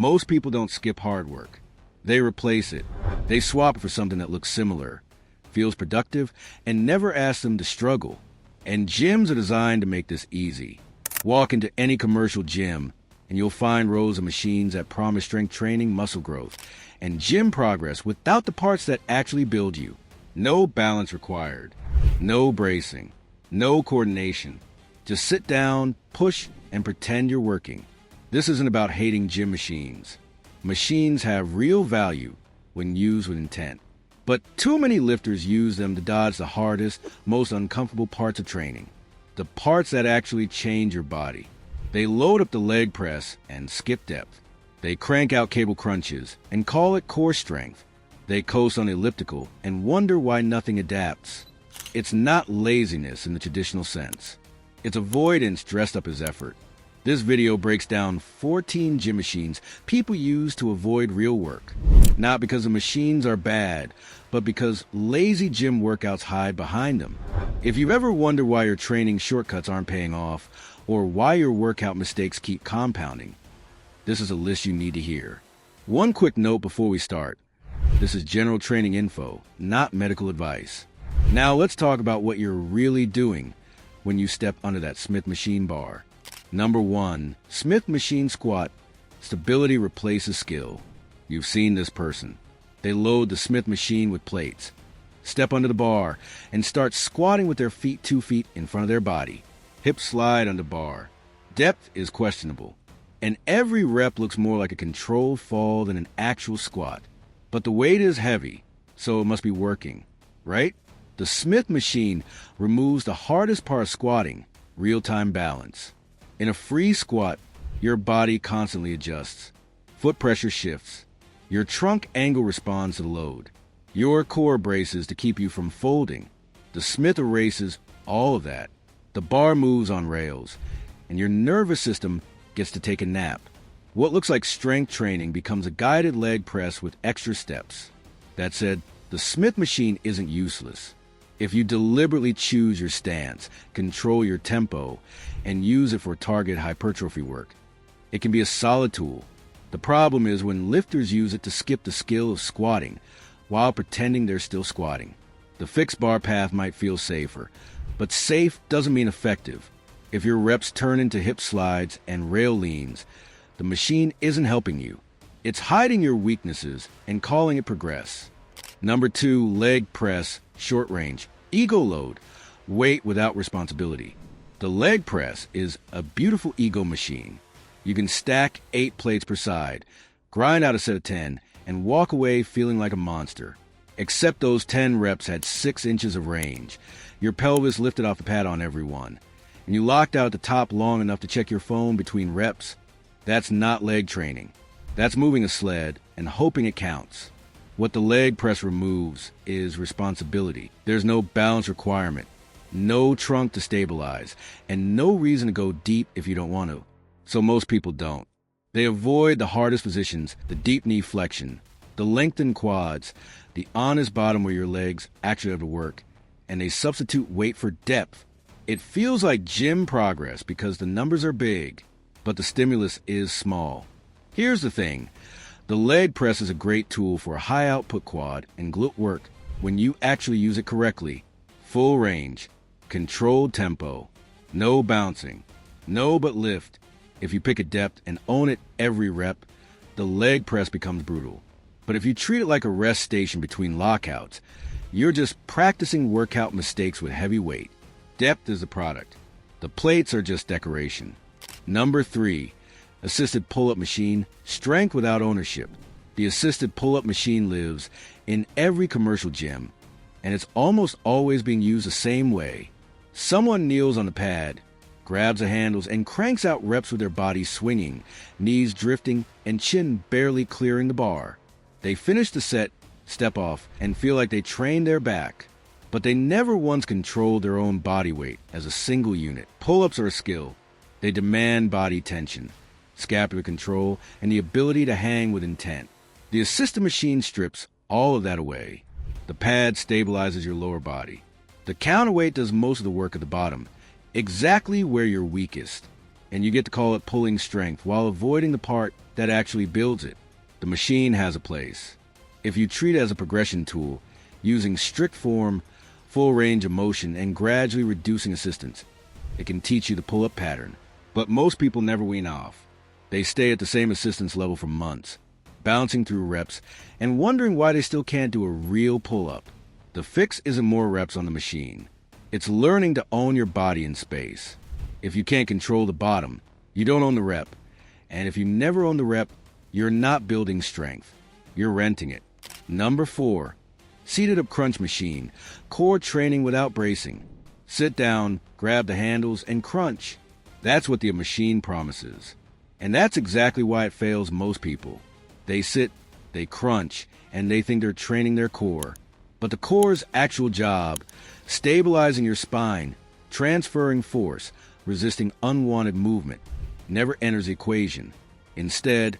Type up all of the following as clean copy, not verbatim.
Most people don't skip hard work. They replace it. They swap it for something that looks similar, feels productive, and never asks them to struggle. And gyms are designed to make this easy. Walk into any commercial gym, and you'll find rows of machines that promise strength training, muscle growth, and gym progress without the parts that actually build you. No balance required. No bracing. No coordination. Just sit down, push, and pretend you're working. This isn't about hating gym machines. Machines have real value when used with intent. But too many lifters use them to dodge the hardest, most uncomfortable parts of training. The parts that actually change your body. They load up the leg press and skip depth. They crank out cable crunches and call it core strength. They coast on the elliptical and wonder why nothing adapts. It's not laziness in the traditional sense. It's avoidance dressed up as effort. This video breaks down 14 gym machines people use to avoid real work. Not because the machines are bad, but because lazy gym workouts hide behind them. If you've ever wondered why your training shortcuts aren't paying off, or why your workout mistakes keep compounding, this is a list you need to hear. One quick note before we start. This is general training info, not medical advice. Now let's talk about what you're really doing when you step under that Smith machine bar. Number 1, Smith machine squat. Stability replaces skill. You've seen this person. They load the Smith machine with plates, step under the bar, and start squatting with their feet 2 feet in front of their body. Hips slide under bar. Depth is questionable, and every rep looks more like a controlled fall than an actual squat. But the weight is heavy, so it must be working, right? The Smith machine removes the hardest part of squatting, real-time balance. In a free squat, your body constantly adjusts. Foot pressure shifts. Your trunk angle responds to the load. Your core braces to keep you from folding. The Smith erases all of that. The bar moves on rails, and your nervous system gets to take a nap. What looks like strength training becomes a guided leg press with extra steps. That said, the Smith machine isn't useless. If you deliberately choose your stance, control your tempo, and use it for target hypertrophy work, it can be a solid tool. The problem is when lifters use it to skip the skill of squatting while pretending they're still squatting. The fixed bar path might feel safer, but safe doesn't mean effective. If your reps turn into hip slides and rail leans, the machine isn't helping you. It's hiding your weaknesses and calling it progress. Number 2, leg press, short range, ego load, weight without responsibility. The leg press is a beautiful ego machine. You can stack 8 plates per side, grind out a set of 10, and walk away feeling like a monster. Except those 10 reps had 6 inches of range. Your pelvis lifted off the pad on every one. And you locked out at the top long enough to check your phone between reps. That's not leg training. That's moving a sled and hoping it counts. What the leg press removes is responsibility. There's no balance requirement, no trunk to stabilize, and no reason to go deep if you don't want to. So most people don't. They avoid the hardest positions, the deep knee flexion, the lengthened quads, the honest bottom where your legs actually have to work, and they substitute weight for depth. It feels like gym progress because the numbers are big, but the stimulus is small. Here's the thing. The leg press is a great tool for a high output quad and glute work when you actually use it correctly. Full range, controlled tempo, no bouncing, no but lift. If you pick a depth and own it every rep, the leg press becomes brutal. But if you treat it like a rest station between lockouts, you're just practicing workout mistakes with heavy weight. Depth is the product. The plates are just decoration. Number 3, assisted pull-up machine, strength without ownership. The assisted pull-up machine lives in every commercial gym, and it's almost always being used the same way. Someone kneels on the pad, grabs the handles, and cranks out reps with their body swinging, knees drifting, and chin barely clearing the bar. They finish the set, step off, and feel like they trained their back. But they never once controlled their own body weight as a single unit. Pull-ups are a skill. They demand body tension, scapular control, and the ability to hang with intent. The assisted machine strips all of that away. The pad stabilizes your lower body. The counterweight does most of the work at the bottom, exactly where you're weakest. And you get to call it pulling strength while avoiding the part that actually builds it. The machine has a place. If you treat it as a progression tool, using strict form, full range of motion, and gradually reducing assistance, it can teach you the pull-up pattern. But most people never wean off. They stay at the same assistance level for months, bouncing through reps and wondering why they still can't do a real pull-up. The fix isn't more reps on the machine. It's learning to own your body in space. If you can't control the bottom, you don't own the rep. And if you never own the rep, you're not building strength. You're renting it. Number 4, seated up crunch machine, core training without bracing. Sit down, grab the handles, and crunch. That's what the machine promises. And that's exactly why it fails most people. They sit, they crunch, and they think they're training their core. But the core's actual job, stabilizing your spine, transferring force, resisting unwanted movement, never enters the equation. Instead,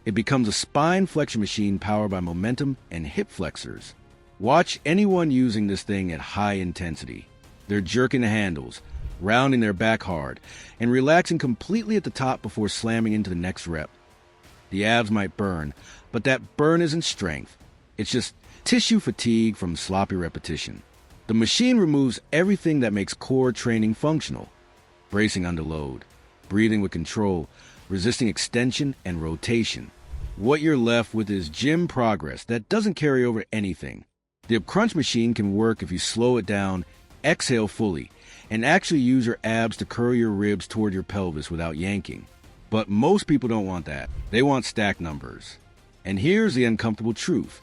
it becomes a spine flexion machine powered by momentum and hip flexors. Watch anyone using this thing at high intensity. They're jerking the handles, rounding their back hard, and relaxing completely at the top before slamming into the next rep. The abs might burn, but that burn isn't strength. It's just tissue fatigue from sloppy repetition. The machine removes everything that makes core training functional. Bracing under load, breathing with control, resisting extension and rotation. What you're left with is gym progress that doesn't carry over anything. The crunch machine can work if you slow it down, exhale fully, and actually use your abs to curl your ribs toward your pelvis without yanking. But most people don't want that. They want stack numbers. And here's the uncomfortable truth.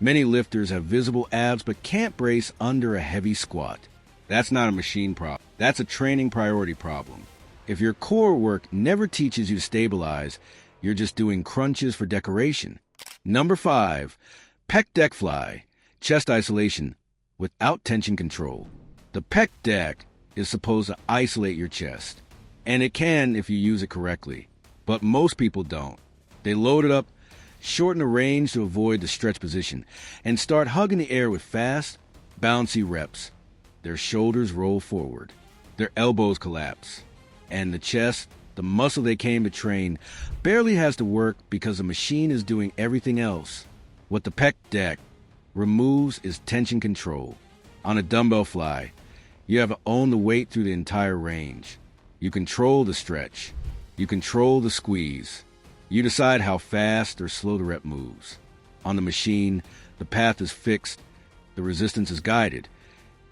Many lifters have visible abs but can't brace under a heavy squat. That's not a machine problem. That's a training priority problem. If your core work never teaches you to stabilize, you're just doing crunches for decoration. Number 5, pec deck fly, chest isolation without tension control. The pec deck is supposed to isolate your chest, and it can if you use it correctly, but most people don't. They load it up, shorten the range to avoid the stretch position, and start hugging the air with fast, bouncy reps. Their shoulders roll forward, their elbows collapse, and the chest, the muscle they came to train, barely has to work because the machine is doing everything else. What the pec deck removes is tension control. On a dumbbell fly, you have to own the weight through the entire range. You control the stretch. You control the squeeze. You decide how fast or slow the rep moves. On the machine, the path is fixed, the resistance is guided,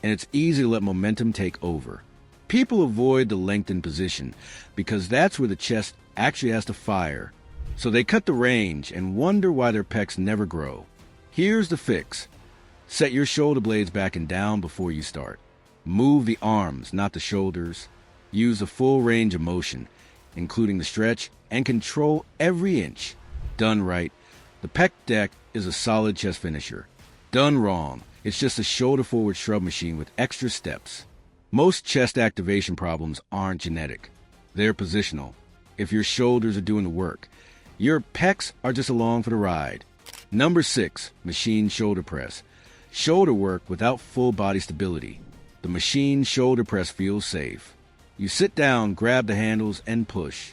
and it's easy to let momentum take over. People avoid the lengthened position because that's where the chest actually has to fire. So they cut the range and wonder why their pecs never grow. Here's the fix. Set your shoulder blades back and down before you start. Move the arms, not the shoulders. Use a full range of motion, including the stretch, and control every inch. Done right, the pec deck is a solid chest finisher. Done wrong, it's just a shoulder-forward shrug machine with extra steps. Most chest activation problems aren't genetic. They're positional. If your shoulders are doing the work, your pecs are just along for the ride. Number 6, machine shoulder press. Shoulder work without full body stability. The machine shoulder press feels safe. You sit down, grab the handles, and push.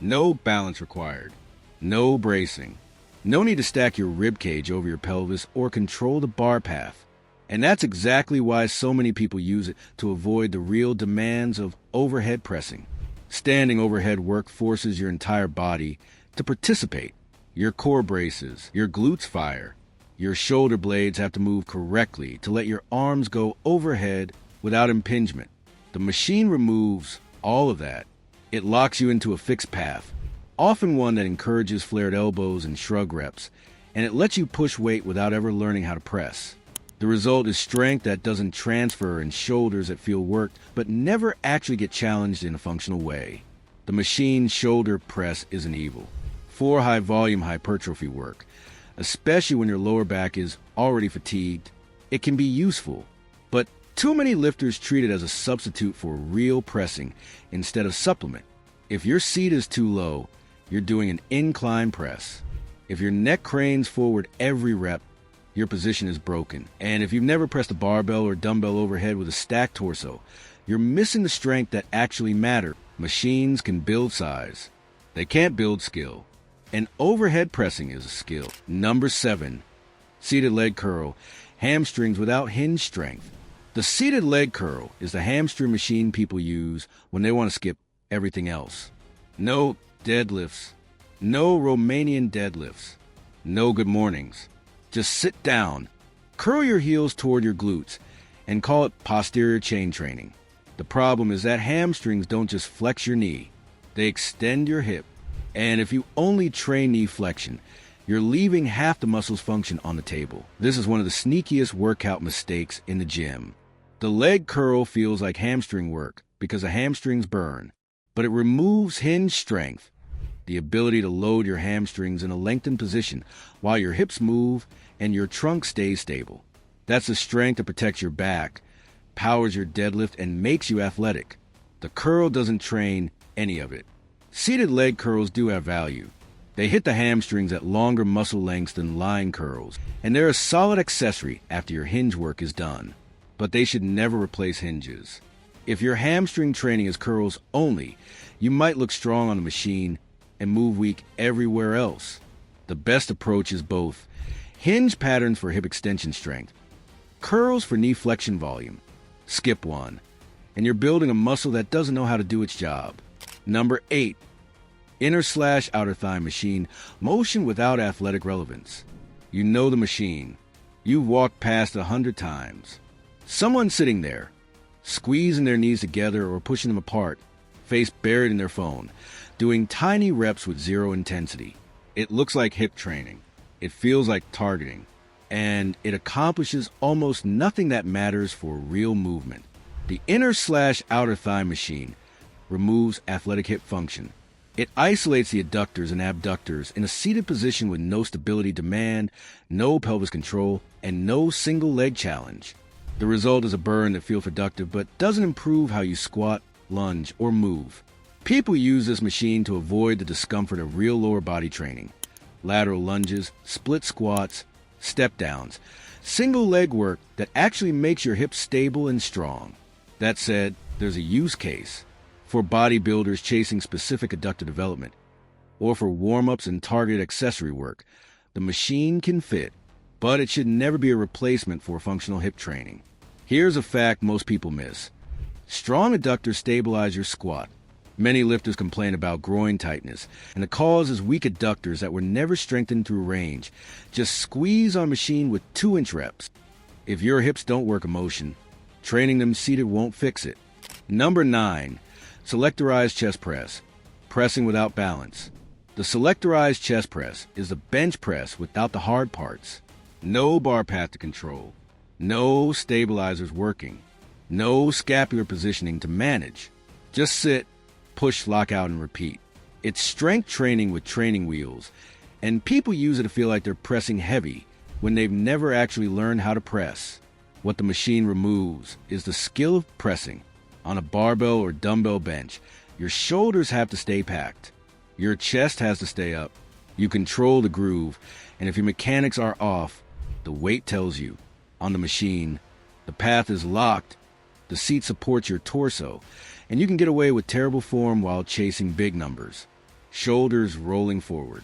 No balance required. No bracing. No need to stack your rib cage over your pelvis or control the bar path. And that's exactly why so many people use it to avoid the real demands of overhead pressing. Standing overhead work forces your entire body to participate. Your core braces, your glutes fire. Your shoulder blades have to move correctly to let your arms go overhead without impingement. The machine removes all of that. It locks you into a fixed path, often one that encourages flared elbows and shrug reps, and it lets you push weight without ever learning how to press. The result is strength that doesn't transfer and shoulders that feel worked but never actually get challenged in a functional way. The machine shoulder press isn't evil. For high-volume hypertrophy work, especially when your lower back is already fatigued, it can be useful. But too many lifters treat it as a substitute for real pressing instead of supplement. If your seat is too low, you're doing an incline press. If your neck cranes forward every rep, your position is broken. And if you've never pressed a barbell or dumbbell overhead with a stacked torso, you're missing the strength that actually matters. Machines can build size. They can't build skill. And overhead pressing is a skill. Number 7, seated leg curl, hamstrings without hinge strength. The seated leg curl is the hamstring machine people use when they want to skip everything else. No deadlifts, no Romanian deadlifts, no good mornings. Just sit down, curl your heels toward your glutes, and call it posterior chain training. The problem is that hamstrings don't just flex your knee, they extend your hip. And if you only train knee flexion, you're leaving half the muscle's function on the table. This is one of the sneakiest workout mistakes in the gym. The leg curl feels like hamstring work because the hamstrings burn, but it removes hinge strength, the ability to load your hamstrings in a lengthened position while your hips move and your trunk stays stable. That's the strength that protects your back, powers your deadlift, and makes you athletic. The curl doesn't train any of it. Seated leg curls do have value. They hit the hamstrings at longer muscle lengths than line curls, and they're a solid accessory after your hinge work is done. But they should never replace hinges. If your hamstring training is curls only, you might look strong on the machine and move weak everywhere else. The best approach is both. Hinge patterns for hip extension strength, curls for knee flexion volume. Skip one, and you're building a muscle that doesn't know how to do its job. Number 8, inner/outer thigh machine, motion without athletic relevance. You know the machine. You've walked past 100 times. Someone sitting there, squeezing their knees together or pushing them apart, face buried in their phone, doing tiny reps with zero intensity. It looks like hip training. It feels like targeting. And it accomplishes almost nothing that matters for real movement. The inner/outer thigh machine removes athletic hip function. It isolates the adductors and abductors in a seated position with no stability demand, no pelvis control, and no single leg challenge. The result is a burn that feels productive but doesn't improve how you squat, lunge, or move. People use this machine to avoid the discomfort of real lower body training. Lateral lunges, split squats, step downs, single leg work that actually makes your hips stable and strong. That said, there's a use case for bodybuilders chasing specific adductor development, or for warm-ups and targeted accessory work. The machine can fit, but it should never be a replacement for functional hip training. Here's a fact most people miss. Strong adductors stabilize your squat. Many lifters complain about groin tightness, and the cause is weak adductors that were never strengthened through range. Just squeeze on machine with 2-inch reps. If your hips don't work a motion, training them seated won't fix it. Number 9, selectorized chest press, pressing without balance. The selectorized chest press is the bench press without the hard parts. No bar path to control, no stabilizers working, no scapular positioning to manage. Just sit, push, lock out, and repeat. It's strength training with training wheels, and people use it to feel like they're pressing heavy when they've never actually learned how to press. What the machine removes is the skill of pressing. On a barbell or dumbbell bench, your shoulders have to stay packed. Your chest has to stay up. You control the groove, and if your mechanics are off, the weight tells you. On the machine, the path is locked, the seat supports your torso, and you can get away with terrible form while chasing big numbers. Shoulders rolling forward,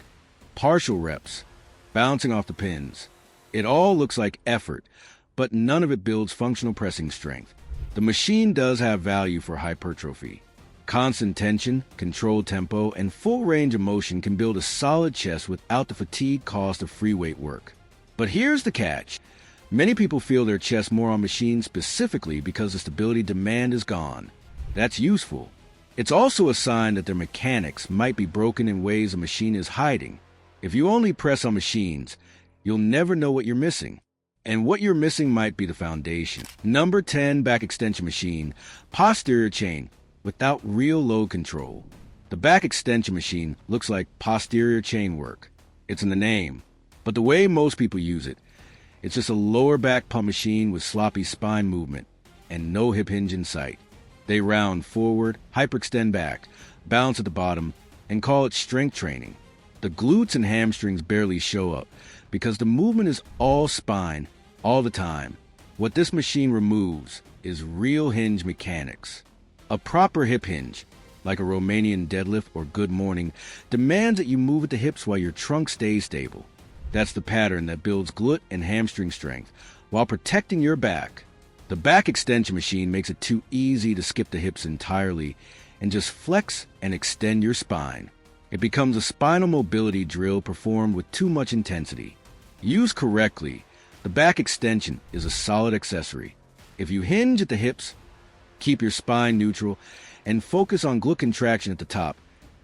partial reps, bouncing off the pins. It all looks like effort, but none of it builds functional pressing strength. The machine does have value for hypertrophy. Constant tension, controlled tempo, and full range of motion can build a solid chest without the fatigue cost of free weight work. But here's the catch. Many people feel their chest more on machines specifically because the stability demand is gone. That's useful. It's also a sign that their mechanics might be broken in ways a machine is hiding. If you only press on machines, you'll never know what you're missing. And what you're missing might be the foundation. Number 10, back extension machine, posterior chain, without real load control. The back extension machine looks like posterior chain work. It's in the name. But the way most people use it, it's just a lower back pump machine with sloppy spine movement and no hip hinge in sight. They round forward, hyperextend back, bounce at the bottom, and call it strength training. The glutes and hamstrings barely show up because the movement is all spine, all the time. What this machine removes is real hinge mechanics. A proper hip hinge, like a Romanian deadlift or good morning, demands that you move at the hips while your trunk stays stable. That's the pattern that builds glute and hamstring strength while protecting your back. The back extension machine makes it too easy to skip the hips entirely and just flex and extend your spine. It becomes a spinal mobility drill performed with too much intensity. Used correctly, the back extension is a solid accessory. If you hinge at the hips, keep your spine neutral, and focus on glute contraction at the top,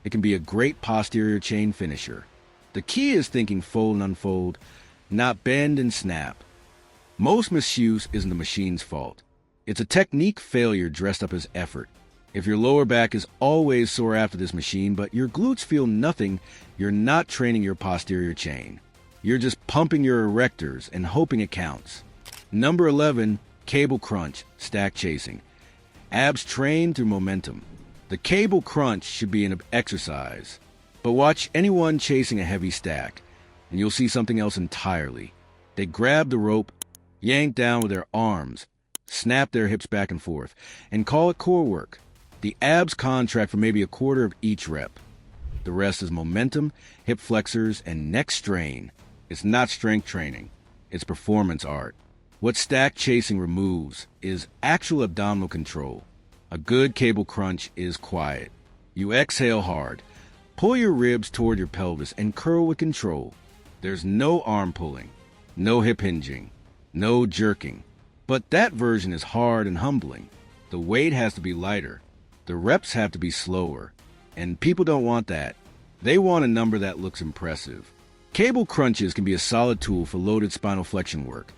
it can be a great posterior chain finisher. The key is thinking fold and unfold, not bend and snap. Most misuse isn't the machine's fault. It's a technique failure dressed up as effort. If your lower back is always sore after this machine, but your glutes feel nothing, you're not training your posterior chain. You're just pumping your erectors and hoping it counts. Number 11, cable crunch, stack chasing. Abs trained through momentum. The cable crunch should be an exercise, but watch anyone chasing a heavy stack, and you'll see something else entirely. They grab the rope, yank down with their arms, snap their hips back and forth, and call it core work. The abs contract for maybe a quarter of each rep. The rest is momentum, hip flexors, and neck strain. It's not strength training. It's performance art. What stack chasing removes is actual abdominal control. A good cable crunch is quiet. You exhale hard. Pull your ribs toward your pelvis and curl with control. There's no arm pulling, no hip hinging, no jerking. But that version is hard and humbling. The weight has to be lighter. The reps have to be slower. And people don't want that. They want a number that looks impressive. Cable crunches can be a solid tool for loaded spinal flexion work,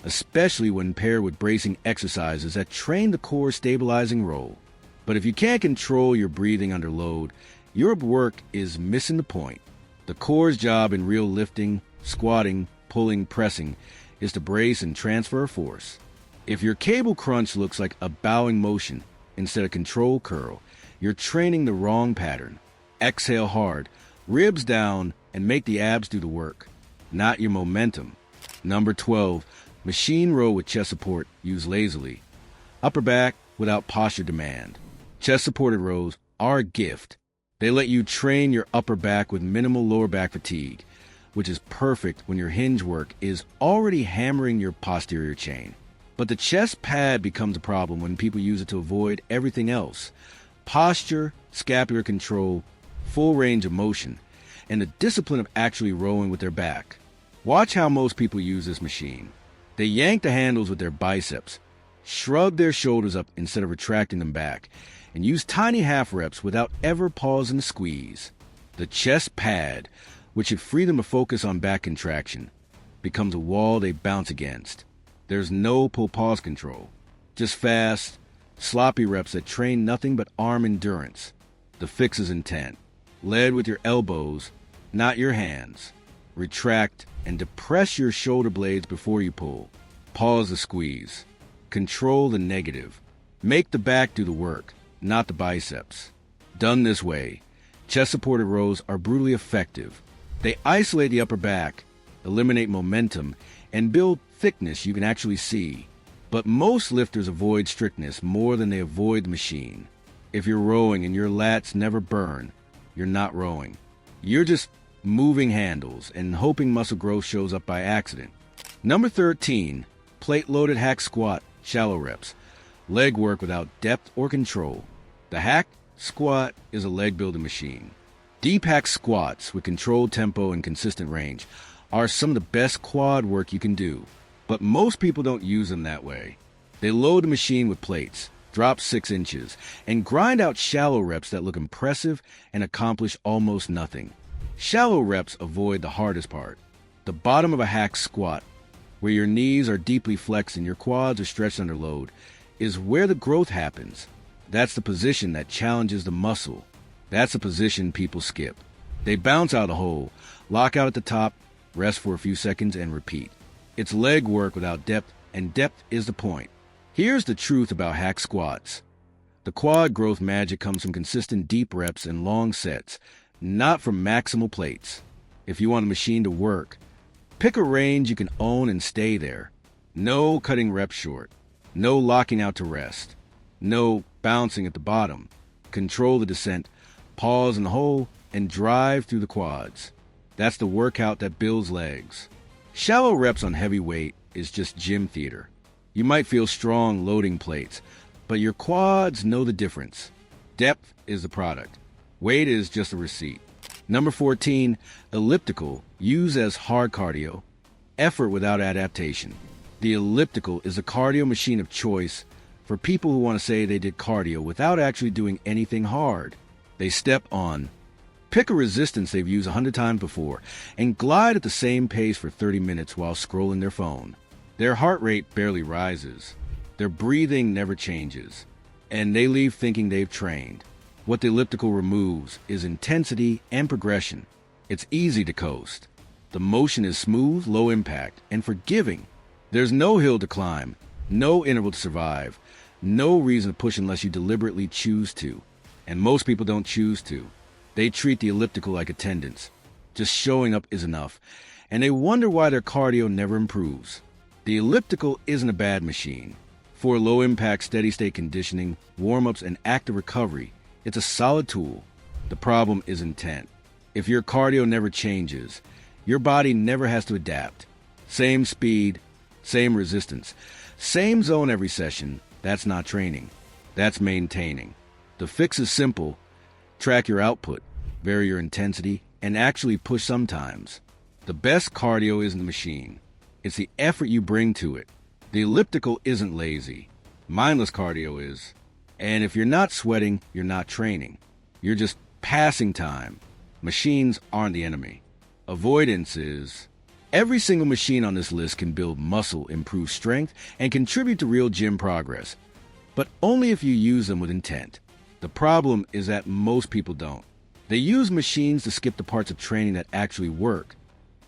especially when paired with bracing exercises that train the core stabilizing role. But if you can't control your breathing under load, your work is missing the point. The core's job in real lifting, squatting, pulling, pressing is to brace and transfer force. If your cable crunch looks like a bowing motion instead of control curl, you're training the wrong pattern. Exhale hard, ribs down, and make the abs do the work, not your momentum. Number 12, machine row with chest support used lazily. Upper back without posture demand. Chest supported rows are a gift. They let you train your upper back with minimal lower back fatigue, which is perfect when your hinge work is already hammering your posterior chain. But the chest pad becomes a problem when people use it to avoid everything else. Posture, scapular control, full range of motion, and the discipline of actually rowing with their back. Watch how most people use this machine. They yank the handles with their biceps, shrug their shoulders up instead of retracting them back, and use tiny half reps without ever pausing to squeeze. The chest pad, which should free them to focus on back contraction, becomes a wall they bounce against. There's no pull-pause control, just fast, sloppy reps that train nothing but arm endurance. The fix is intent. Lead with your elbows, not your hands. Retract and depress your shoulder blades before you pull. Pause the squeeze. Control the negative. Make the back do the work, not the biceps. Done this way, chest-supported rows are brutally effective. They isolate the upper back, eliminate momentum, and build thickness you can actually see. But most lifters avoid strictness more than they avoid the machine. If you're rowing and your lats never burn, you're not rowing. You're just moving handles and hoping muscle growth shows up by accident. Number 13, plate-loaded hack squat, shallow reps. Leg work without depth or control. The hack squat is a leg-building machine. Deep hack squats with controlled tempo and consistent range are some of the best quad work you can do. But most people don't use them that way. They load the machine with plates, drop 6 inches, and grind out shallow reps that look impressive and accomplish almost nothing. Shallow reps avoid the hardest part, the bottom of a hack squat, where your knees are deeply flexed and your quads are stretched under load, is where the growth happens. That's the position that challenges the muscle. That's the position people skip. They bounce out of the hole, lock out at the top, rest for a few seconds, and repeat. It's leg work without depth, and depth is the point. Here's the truth about hack squats. The quad growth magic comes from consistent deep reps and long sets, not from maximal plates. If you want a machine to work, pick a range you can own and stay there. No cutting reps short. No locking out to rest. No bouncing at the bottom. control the descent, pause in the hole, and drive through the quads. That's the workout that builds legs. Shallow reps on heavy weight is just gym theater. You might feel strong loading plates, but your quads know the difference. Depth is the product. Weight is just a receipt. Number 14, elliptical, used as hard cardio. Effort without adaptation. The elliptical is a cardio machine of choice for people who want to say they did cardio without actually doing anything hard. They step on, pick a resistance they've used 100 times before, and glide at the same pace for 30 minutes while scrolling their phone. Their heart rate barely rises. Their breathing never changes. And they leave thinking they've trained. What the elliptical removes is intensity and progression. It's easy to coast. The motion is smooth, low impact, and forgiving. There's no hill to climb, no interval to survive, no reason to push unless you deliberately choose to. And most people don't choose to. They treat the elliptical like attendance. Just showing up is enough. And they wonder why their cardio never improves. The elliptical isn't a bad machine. For low-impact, steady-state conditioning, warm-ups, and active recovery, it's a solid tool. The problem is intent. If your cardio never changes, your body never has to adapt. Same speed, same resistance, same zone every session. That's not training. That's maintaining. The fix is simple. Track your output, vary your intensity, and actually push sometimes. The best cardio isn't the machine. It's the effort you bring to it. The elliptical isn't lazy. Mindless cardio is. And if you're not sweating, you're not training. You're just passing time. Machines aren't the enemy. Avoidance is. Every single machine on this list can build muscle, improve strength, and contribute to real gym progress. But only if you use them with intent. The problem is that most people don't. They use machines to skip the parts of training that actually work.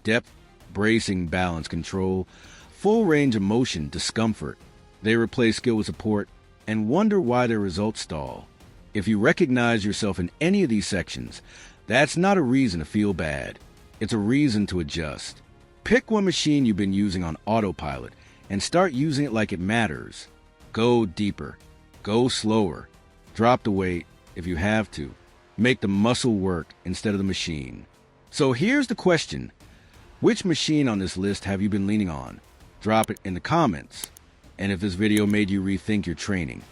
Depth, bracing, balance, control, full range of motion, discomfort. They replace skill with support and wonder why their results stall. If you recognize yourself in any of these sections, that's not a reason to feel bad. It's a reason to adjust. Pick one machine you've been using on autopilot and start using it like it matters. Go deeper. Go slower. Drop the weight if you have to. Make the muscle work instead of the machine. So here's the question. Which machine on this list have you been leaning on? Drop it in the comments. And if this video made you rethink your training,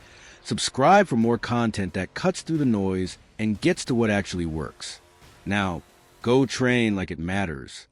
subscribe for more content that cuts through the noise and gets to what actually works. Now, go train like it matters.